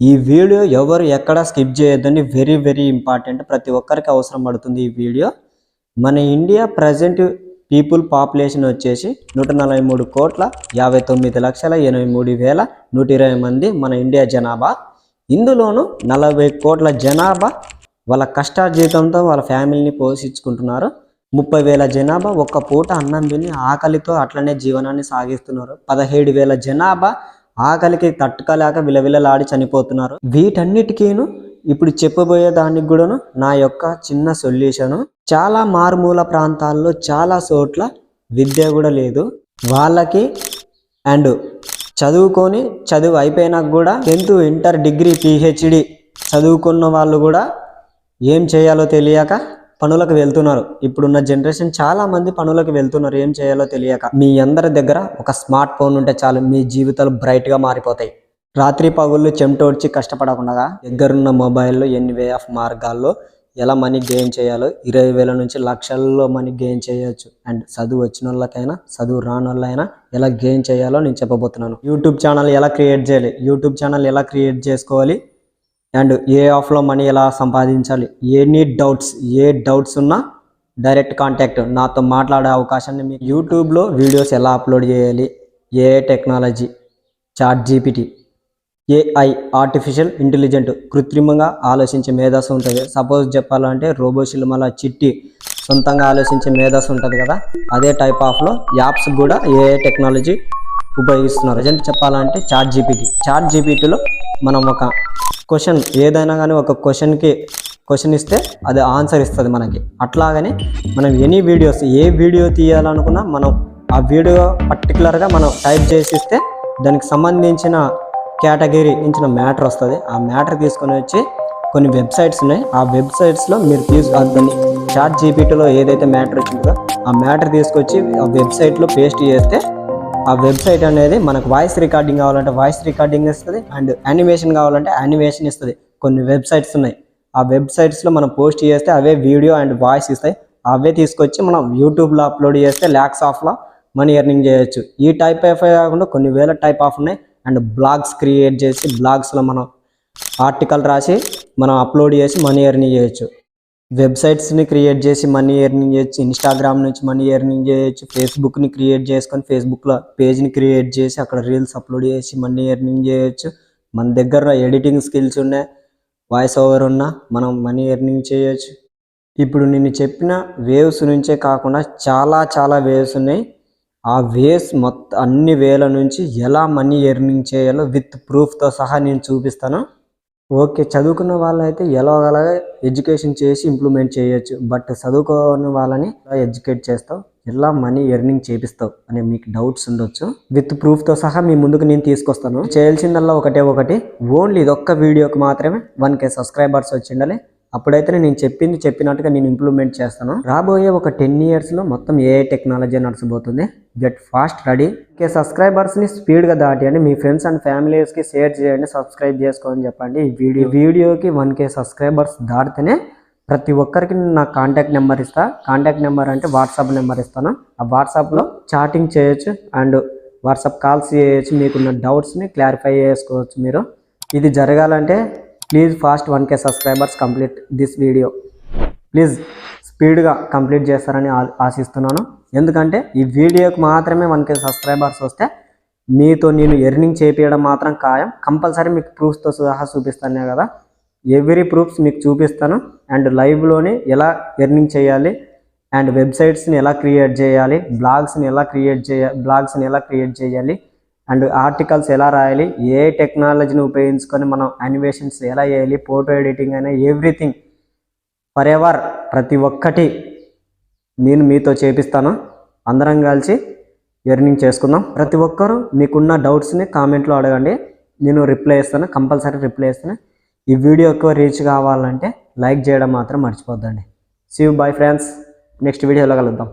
ఈ వీడియో ఎవరు ఎక్కడ స్కిప్ చేయొద్దండి. Very important. ప్రతి ఒక్కరికి అవసరం పడుతుంది ఈ వీడియో. మన ఇండియా ప్రజెంట్ పీపుల్ పాపులేషన్ వచ్చేసి 143,59,83,120 మంది మన ఇండియా జనాభా. ఇందులోనూ 40 కోట్ల జనాభా వాళ్ళ కష్టార్జితంతో వాళ్ళ ఫ్యామిలీని పోషించుకుంటున్నారు. 30,000 జనాభా ఒక్క పూట అన్నం తిని ఆకలితో అట్లనే జీవనాన్ని సాగిస్తున్నారు. 17,000 జనాభా ఆకలికి తట్టుకోలేక విలవిలలాడి చనిపోతున్నారు. వీటన్నిటికీను ఇప్పుడు చెప్పబోయే దానికి కూడాను నా యొక్క చిన్న సొల్యూషను. చాలా మారుమూల ప్రాంతాల్లో చాలా చోట్ల విద్య కూడా లేదు వాళ్ళకి. అండ్ చదువు అయిపోయినాక కూడా 10th ఇంటర్ డిగ్రీ PhD చదువుకున్న వాళ్ళు కూడా ఏం చేయాలో తెలియక పనులకు వెళ్తున్నారు. ఇప్పుడున్న జనరేషన్ చాలా మంది పనులకు వెళ్తున్నారు ఏం చేయాలో తెలియక. మీ అందరి దగ్గర ఒక స్మార్ట్ ఫోన్ ఉంటే చాలు, మీ జీవితాలు బ్రైట్గా మారిపోతాయి. రాత్రి పగుళ్ళు చెమటోడ్చి కష్టపడకుండా దగ్గరున్న మొబైల్లో ఎన్ని వే ఆఫ్ మార్గాల్లో ఎలా మనీ గెయిన్ చేయాలో 20,000 నుంచి లక్షల్లో మనీ గెయిన్ చేయొచ్చు. అండ్ చదువు వచ్చిన వాళ్ళకైనా చదువు రాని వాళ్ళైనా ఎలా గెయిన్ చేయాలో నేను చెప్పబోతున్నాను. యూట్యూబ్ ఛానల్ ఎలా క్రియేట్ చేయాలి, యూట్యూబ్ ఛానల్ ఎలా క్రియేట్ చేసుకోవాలి, అండ్ ఏ ఆఫ్లో మనీ ఎలా సంపాదించాలి, ఏ డౌట్స్ ఉన్నా డైరెక్ట్ కాంటాక్ట్ నాతో మాట్లాడే అవకాశాన్ని మీకు. యూట్యూబ్లో వీడియోస్ ఎలా అప్లోడ్ చేయాలి, ఏ technology, ChatGPT, AI artificial intelligent కృత్రిమంగా ఆలోచించే మేధస్సు ఉంటుంది. సపోజ్ చెప్పాలంటే రోబోశిల్మల చిట్టి సొంతంగా ఆలోచించే మేధస్సు ఉంటుంది కదా, అదే టైప్ ఆఫ్లో యాప్స్ కూడా AI టెక్నాలజీ ఉపయోగిస్తున్నారు. ప్రజెంట్ చెప్పాలంటే ChatGPTలో మనం ఒక క్వశ్చన్ ఏదైనా కానీ ఒక క్వశ్చన్ ఇస్తే అది ఆన్సర్ ఇస్తుంది మనకి. అట్లాగనే మనం ఎనీ వీడియోస్ ఏ వీడియో తీయాలనుకున్నా మనం ఆ వీడియో పర్టికులర్గా మనం టైప్ చేసి ఇస్తే దానికి సంబంధించిన కేటగిరీ ఇచ్చిన మ్యాటర్ వస్తుంది. ఆ మ్యాటర్ తీసుకొని వచ్చి కొన్ని వెబ్సైట్స్ ఉన్నాయి, ఆ వెబ్సైట్స్లో మీరు దాన్ని ChatGPTలో ఏదైతే మ్యాటర్ వచ్చిందో ఆ మ్యాటర్ తీసుకొచ్చి ఆ వెబ్సైట్లో పేస్ట్ చేస్తే ఆ వెబ్సైట్ అనేది మనకు వాయిస్ రికార్డింగ్ కావాలంటే వాయిస్ రికార్డింగ్ ఇస్తుంది, అండ్ యానిమేషన్ కావాలంటే యానిమేషన్ ఇస్తుంది. కొన్ని వెబ్సైట్స్ ఉన్నాయి, ఆ వెబ్సైట్స్లో మనం పోస్ట్ చేస్తే అవే వీడియో అండ్ వాయిస్ ఇస్తాయి. అవే తీసుకొచ్చి మనం యూట్యూబ్లో అప్లోడ్ చేస్తే ల్యాక్స్ ఆఫ్లో మనీ ఎర్నింగ్ చేయొచ్చు. ఈ టైప్ ఆఫ్ కాకుండా కొన్ని వేల టైప్ ఆఫ్ ఉన్నాయి. అండ్ బ్లాగ్స్ క్రియేట్ చేసి బ్లాగ్స్లో మనం ఆర్టికల్ రాసి మనం అప్లోడ్ చేసి మనీ ఎర్నింగ్ చేయొచ్చు. వెబ్సైట్స్ని క్రియేట్ చేసి మనీ ఎర్నింగ్ చేయొచ్చు. ఇన్స్టాగ్రామ్ నుంచి మనీ ఎర్నింగ్ చేయొచ్చు. ఫేస్బుక్ని క్రియేట్ చేసుకొని ఫేస్బుక్లో పేజ్ని క్రియేట్ చేసి అక్కడ రీల్స్ అప్లోడ్ చేసి మనీ ఎర్నింగ్ చేయొచ్చు. మన దగ్గర ఎడిటింగ్ స్కిల్స్ ఉన్నాయి, వాయిస్ ఓవర్ ఉన్నా మనం మనీ ఎర్నింగ్ చేయొచ్చు. ఇప్పుడు నేను చెప్పిన వేవ్స్ నుంచే కాకుండా చాలా వేవ్స్ ఉన్నాయి. ఆ వేవ్స్ మొత్తం అన్ని వేల నుంచి ఎలా మనీ ఎర్నింగ్ చేయాలో విత్ ప్రూఫ్తో సహా నేను చూపిస్తాను. ఓకే, చదువుకున్న వాళ్ళైతే ఎలాగలాగా ఎడ్యుకేషన్ చేసి ఇంప్లిమెంట్ చేయొచ్చు. బట్ చదువుకోని వాళ్ళని ఎలా ఎడ్యుకేట్ చేస్తావు, ఎలా మనీ ఎర్నింగ్ చేపిస్తావు అనే మీకు డౌట్స్ ఉండొచ్చు. విత్ ప్రూఫ్తో సహా మీ ముందుకు నేను తీసుకొస్తాను. చేయాల్సిందల్లా ఒకటే, ఓన్లీ ఇదొక్క వీడియోకి మాత్రమే 1K సబ్స్క్రైబర్స్ వచ్చిండాలి. అప్పుడైతే నేను చెప్పినట్టుగా నేను ఇంప్లిమెంట్ చేస్తాను. రాబోయే ఒక 10 yearsలో మొత్తం AI టెక్నాలజీ నడిచిపోతుంది. Get fast ready. సబ్స్క్రైబర్స్ని స్పీడ్గా దాటియండి. మీ ఫ్రెండ్స్ అండ్ ఫ్యామిలీస్కి షేర్ చేయండి, సబ్స్క్రైబ్ చేసుకోని చెప్పండి. ఈ వీడియోకి 1K సబ్స్క్రైబర్స్ దాటితేనే ప్రతి ఒక్కరికి నా కాంటాక్ట్ నెంబర్ ఇస్తా. కాంటాక్ట్ నెంబర్ అంటే వాట్సాప్ నెంబర్ ఇస్తాను. ఆ వాట్సాప్లో చాటింగ్ చేయొచ్చు అండ్ వాట్సాప్ కాల్స్ చేయొచ్చు. మీకున్న డౌట్స్ని క్లారిఫై చేసుకోవచ్చు మీరు. ఇది జరగాలంటే please fast 1K subscribers complete this video. Please స్పీడ్గా కంప్లీట్ చేస్తారని ఆశిస్తున్నాను. ఎందుకంటే ఈ వీడియోకి మాత్రమే 1K సబ్స్క్రైబర్స్ వస్తే మీతో నేను ఎర్నింగ్ చేపించడం మాత్రం ఖాయం. కంపల్సరీ మీకు ప్రూఫ్స్తో సహా చూపిస్తానే కదా, ఎవ్రీ ప్రూఫ్స్ మీకు చూపిస్తాను. అండ్ లైవ్లోనే ఎలా ఎర్నింగ్ చేయాలి, అండ్ వెబ్సైట్స్ని ఎలా క్రియేట్ చేయాలి, బ్లాగ్స్ని ఎలా క్రియేట్ చేయాలి, అండ్ ఆర్టికల్స్ ఎలా రాయాలి, ఏ టెక్నాలజీని ఉపయోగించుకొని మనం యానిమేషన్స్ ఎలా చేయాలి, ఫోటో ఎడిటింగ్ అయినా ఎవ్రీథింగ్ ఫర్ ఎవర్ ప్రతి ఒక్కటి నేను మీతో చేపిస్తాను. అందరం కలిసి ఎర్నింగ్ చేసుకుందాం. ప్రతి ఒక్కరూ మీకున్న డౌట్స్ని కామెంట్లో అడగండి, నేను రిప్లై ఇస్తాను, కంపల్సరీ రిప్లై ఇస్తాను. ఈ వీడియో ఎక్కువ రీచ్ కావాలంటే లైక్ చేయడం మాత్రం మర్చిపోద్దండి. See you, bye friends. Next వీడియోలో కలుద్దాం.